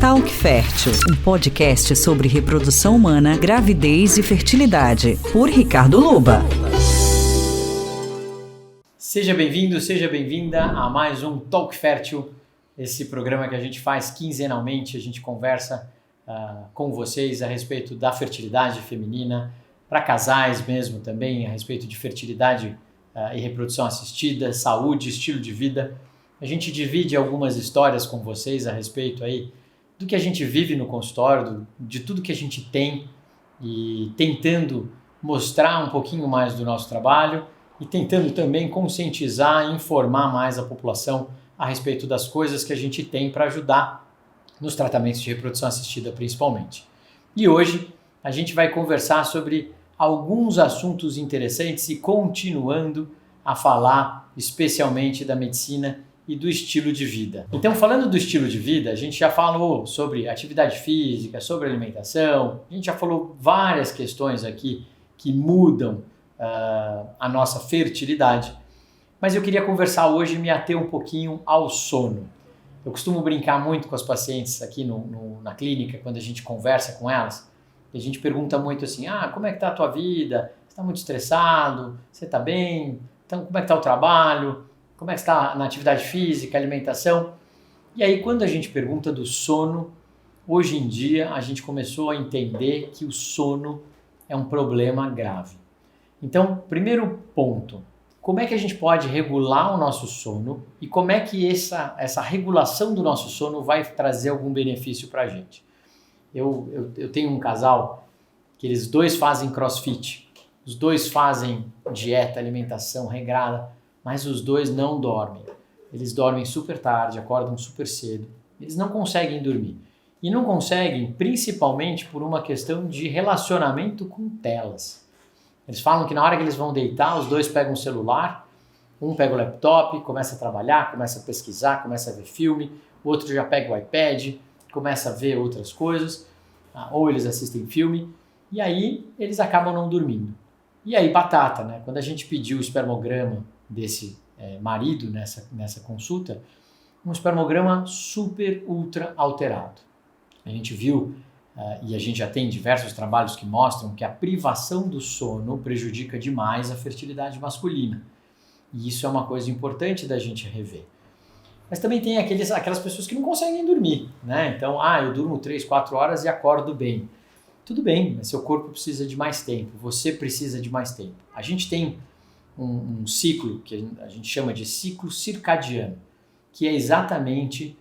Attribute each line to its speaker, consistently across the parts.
Speaker 1: Talk Fértil, um podcast sobre reprodução humana, gravidez e fertilidade, por Ricardo Luba.
Speaker 2: Seja bem-vindo, seja bem-vinda a mais um Talk Fértil, esse programa que a gente faz quinzenalmente, a gente conversa com vocês a respeito da fertilidade feminina, para casais mesmo também, a respeito de fertilidade e reprodução assistida, saúde, estilo de vida. A gente divide algumas histórias com vocês a respeito aí do que a gente vive no consultório, de tudo que a gente tem e tentando mostrar um pouquinho mais do nosso trabalho e tentando também conscientizar e informar mais a população a respeito das coisas que a gente tem para ajudar nos tratamentos de reprodução assistida principalmente. E hoje a gente vai conversar sobre alguns assuntos interessantes e continuando a falar especialmente da medicina e do estilo de vida. Então, falando do estilo de vida, a gente já falou sobre atividade física, sobre alimentação, a gente já falou várias questões aqui que mudam a nossa fertilidade, mas eu queria conversar hoje e me ater um pouquinho ao sono. Eu costumo brincar muito com as pacientes aqui na clínica, quando a gente conversa com elas, e a gente pergunta muito assim, como é que está a tua vida? Você está muito estressado? Você está bem? Então, como é que está o trabalho? Como é que está na atividade física, alimentação? E aí, quando a gente pergunta do sono, hoje em dia a gente começou a entender que o sono é um problema grave. Então, primeiro ponto, como é que a gente pode regular o nosso sono e como é que essa regulação do nosso sono vai trazer algum benefício para a gente? Eu tenho um casal que eles dois fazem crossfit, os dois fazem dieta, alimentação regrada, mas os dois não dormem. Eles dormem super tarde, acordam super cedo. Eles não conseguem dormir. E não conseguem principalmente por uma questão de relacionamento com telas. Eles falam que na hora que eles vão deitar, os dois pegam o celular, um pega o laptop, começa a trabalhar, começa a pesquisar, começa a ver filme, o outro já pega o iPad, começa a ver outras coisas, ou eles assistem filme, e aí eles acabam não dormindo. E aí batata, né? Quando a gente pediu o espermograma desse marido nessa consulta, um espermograma super ultra alterado. A gente viu, e a gente já tem diversos trabalhos que mostram que a privação do sono prejudica demais a fertilidade masculina. E isso é uma coisa importante da gente rever. Mas também tem aquelas pessoas que não conseguem dormir, né? Então, eu durmo 3, 4 horas e acordo bem. Tudo bem, mas seu corpo precisa de mais tempo, você precisa de mais tempo. A gente tem um ciclo que a gente chama de ciclo circadiano, que é exatamente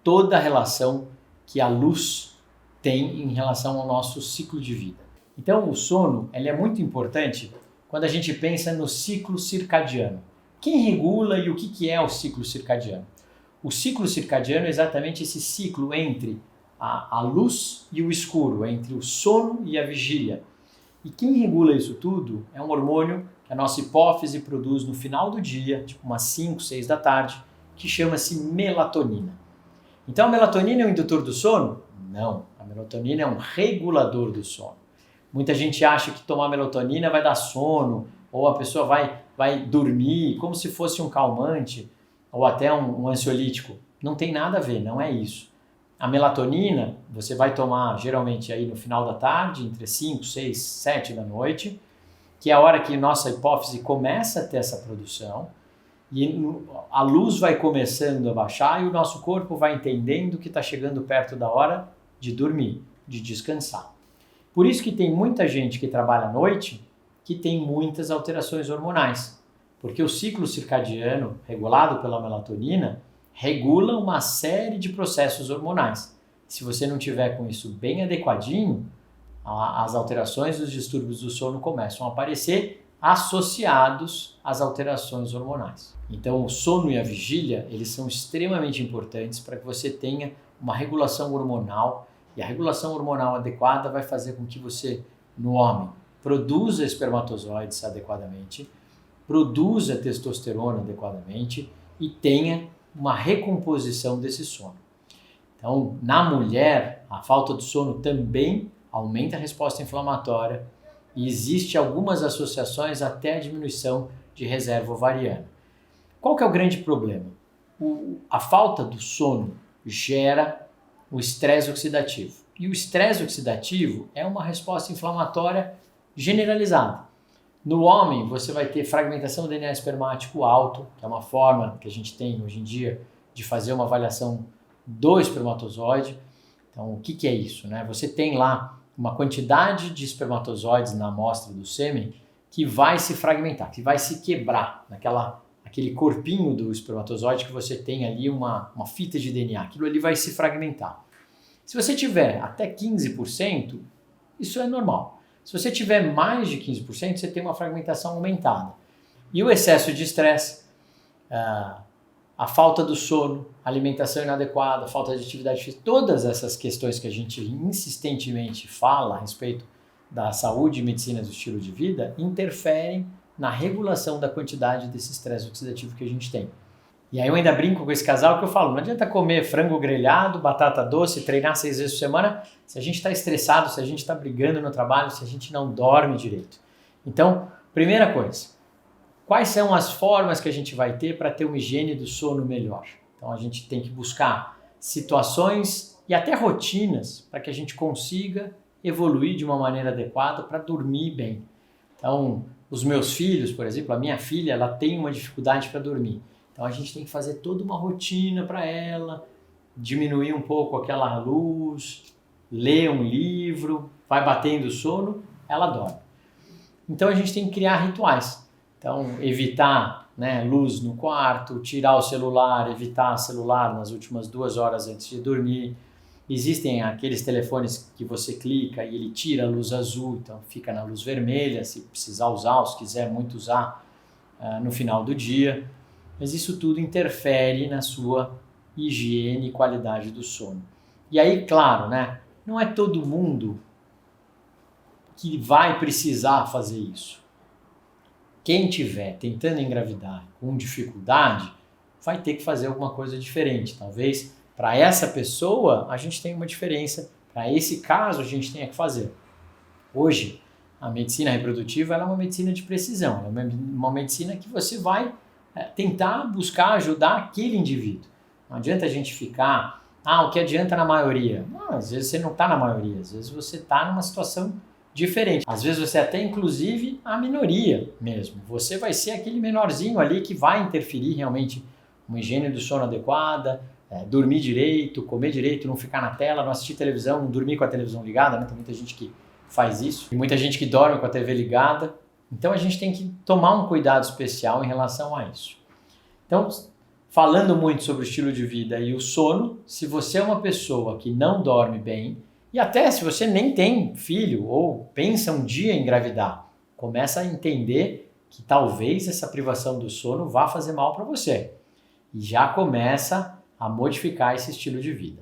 Speaker 2: toda a relação que a luz tem em relação ao nosso ciclo de vida. Então o sono ele é muito importante quando a gente pensa no ciclo circadiano. Quem regula e o que é o ciclo circadiano? O ciclo circadiano é exatamente esse ciclo entre a luz e o escuro, entre o sono e a vigília. E quem regula isso tudo é um hormônio que a nossa hipófise produz no final do dia, tipo umas 5, 6 da tarde, que chama-se melatonina. Então a melatonina é um indutor do sono? Não, a melatonina é um regulador do sono. Muita gente acha que tomar melatonina vai dar sono, ou a pessoa vai dormir como se fosse um calmante, ou até um ansiolítico. Não tem nada a ver, não é isso. A melatonina você vai tomar geralmente aí no final da tarde, entre 5, 6, 7 da noite, que é a hora que nossa hipófise começa a ter essa produção e a luz vai começando a baixar e o nosso corpo vai entendendo que está chegando perto da hora de dormir, de descansar. Por isso que tem muita gente que trabalha à noite que tem muitas alterações hormonais, porque o ciclo circadiano, regulado pela melatonina, regula uma série de processos hormonais. Se você não tiver com isso bem adequadinho, as alterações dos distúrbios do sono começam a aparecer associados às alterações hormonais. Então, o sono e a vigília, eles são extremamente importantes para que você tenha uma regulação hormonal, e a regulação hormonal adequada vai fazer com que você, no homem, produza espermatozoides adequadamente, produza testosterona adequadamente e tenha uma recomposição desse sono. Então, na mulher, a falta de sono também aumenta a resposta inflamatória e existe algumas associações até a diminuição de reserva ovariana. Qual que é o grande problema? A falta do sono gera o estresse oxidativo. E o estresse oxidativo é uma resposta inflamatória generalizada. No homem, você vai ter fragmentação do DNA espermático alto, que é uma forma que a gente tem hoje em dia de fazer uma avaliação do espermatozoide. Então, o que é isso, né? Você tem lá uma quantidade de espermatozoides na amostra do sêmen que vai se fragmentar, que vai se quebrar aquele corpinho do espermatozoide que você tem ali uma fita de DNA. Aquilo ali vai se fragmentar. Se você tiver até 15%, isso é normal. Se você tiver mais de 15%, você tem uma fragmentação aumentada. E o excesso de estresse, a falta do sono, alimentação inadequada, falta de atividade física, todas essas questões que a gente insistentemente fala a respeito da saúde e medicina do estilo de vida, interferem na regulação da quantidade desse estresse oxidativo que a gente tem. E aí eu ainda brinco com esse casal que eu falo, não adianta comer frango grelhado, batata doce, treinar 6 vezes por semana, se a gente está estressado, se a gente está brigando no trabalho, se a gente não dorme direito. Então, primeira coisa, quais são as formas que a gente vai ter para ter uma higiene do sono melhor? Então a gente tem que buscar situações e até rotinas para que a gente consiga evoluir de uma maneira adequada para dormir bem. Então, os meus filhos, por exemplo, a minha filha, ela tem uma dificuldade para dormir. Então a gente tem que fazer toda uma rotina para ela, diminuir um pouco aquela luz, ler um livro, vai batendo o sono, ela dorme. Então a gente tem que criar rituais. Então evitar luz no quarto, tirar o celular, evitar o celular nas últimas 2 horas antes de dormir. Existem aqueles telefones que você clica e ele tira a luz azul, então fica na luz vermelha, se precisar usar, ou se quiser muito usar no final do dia. Mas isso tudo interfere na sua higiene e qualidade do sono. E aí, claro, não é todo mundo que vai precisar fazer isso. Quem estiver tentando engravidar com dificuldade, vai ter que fazer alguma coisa diferente. Talvez para essa pessoa a gente tenha uma diferença, para esse caso a gente tenha que fazer. Hoje, a medicina reprodutiva ela é uma medicina de precisão, é uma medicina que você vai tentar buscar ajudar aquele indivíduo. Não adianta a gente ficar, o que adianta na maioria? Não, às vezes você não está na maioria, às vezes você está numa situação diferente. Às vezes você até inclusive a minoria mesmo. Você vai ser aquele menorzinho ali que vai interferir realmente uma higiene do sono adequada, dormir direito, comer direito, não ficar na tela, não assistir televisão, não dormir com a televisão ligada, Tem muita gente que faz isso. E muita gente que dorme com a TV ligada. Então a gente tem que tomar um cuidado especial em relação a isso. Então, falando muito sobre o estilo de vida e o sono, se você é uma pessoa que não dorme bem, e até se você nem tem filho ou pensa um dia em engravidar, começa a entender que talvez essa privação do sono vá fazer mal para você. E já começa a modificar esse estilo de vida.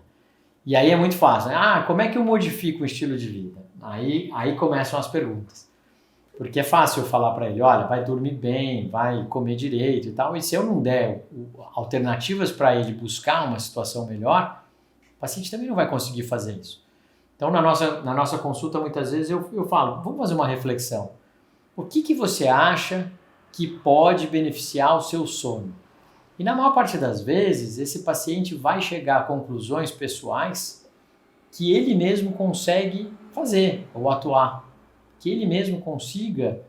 Speaker 2: E aí é muito fácil, como é que eu modifico o estilo de vida? Aí começam as perguntas. Porque é fácil eu falar para ele, olha, vai dormir bem, vai comer direito e tal, e se eu não der alternativas para ele buscar uma situação melhor, o paciente também não vai conseguir fazer isso. Então, na nossa consulta, muitas vezes eu falo, vamos fazer uma reflexão. O que você acha que pode beneficiar o seu sono? E na maior parte das vezes, esse paciente vai chegar a conclusões pessoais que ele mesmo consegue fazer ou atuar, que ele mesmo consiga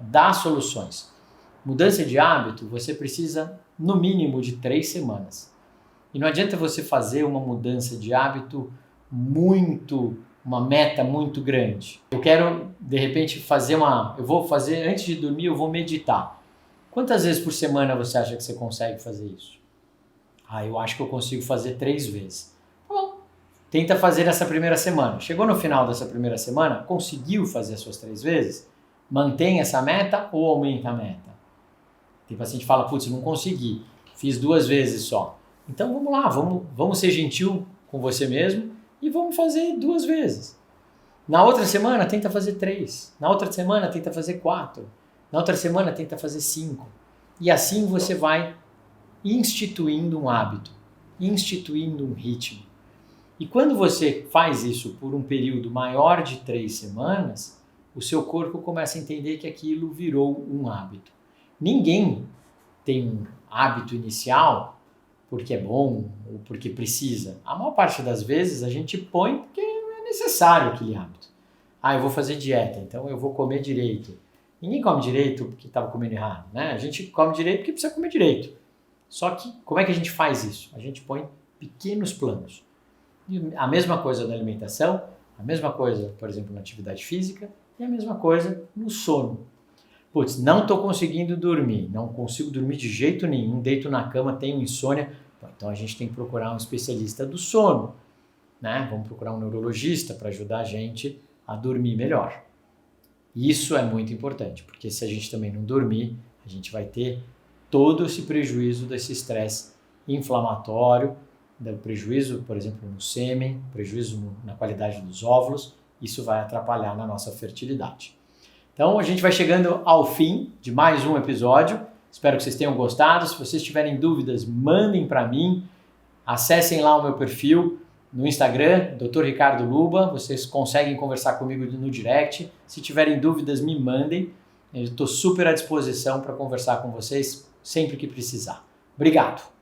Speaker 2: dar soluções. Mudança de hábito, você precisa no mínimo de 3 semanas. E não adianta você fazer uma mudança de hábito uma meta muito grande. Eu quero, de repente, antes de dormir, eu vou meditar. Quantas vezes por semana você acha que você consegue fazer isso? Eu acho que eu consigo fazer 3 vezes. Bom, tenta fazer essa primeira semana. Chegou no final dessa primeira semana, conseguiu fazer as suas 3 vezes? Mantém essa meta ou aumenta a meta? Tem paciente que fala, não consegui, fiz 2 vezes só. Então vamos lá, vamos ser gentil com você mesmo e vamos fazer 2 vezes. Na outra semana, tenta fazer 3. Na outra semana, tenta fazer 4. Na outra semana, tenta fazer 5. E assim você vai instituindo um hábito, instituindo um ritmo. E quando você faz isso por um período maior de 3 semanas, o seu corpo começa a entender que aquilo virou um hábito. Ninguém tem um hábito inicial porque é bom ou porque precisa. A maior parte das vezes a gente põe porque é necessário aquele hábito. Eu vou fazer dieta, então eu vou comer direito. Ninguém come direito porque estava comendo errado, né? A gente come direito porque precisa comer direito. Só que como é que a gente faz isso? A gente põe pequenos planos. E a mesma coisa na alimentação, a mesma coisa, por exemplo, na atividade física e a mesma coisa no sono. Putz, não estou conseguindo dormir, não consigo dormir de jeito nenhum, deito na cama, tenho insônia. Então a gente tem que procurar um especialista do sono, né? Vamos procurar um neurologista para ajudar a gente a dormir melhor. Isso é muito importante, porque se a gente também não dormir, a gente vai ter todo esse prejuízo desse estresse inflamatório, do prejuízo, por exemplo, no sêmen, prejuízo na qualidade dos óvulos, isso vai atrapalhar na nossa fertilidade. Então a gente vai chegando ao fim de mais um episódio, espero que vocês tenham gostado. Se vocês tiverem dúvidas, mandem para mim, acessem lá o meu perfil no Instagram, Dr. Ricardo Luba, vocês conseguem conversar comigo no direct. Se tiverem dúvidas, me mandem. Eu estou super à disposição para conversar com vocês sempre que precisar. Obrigado!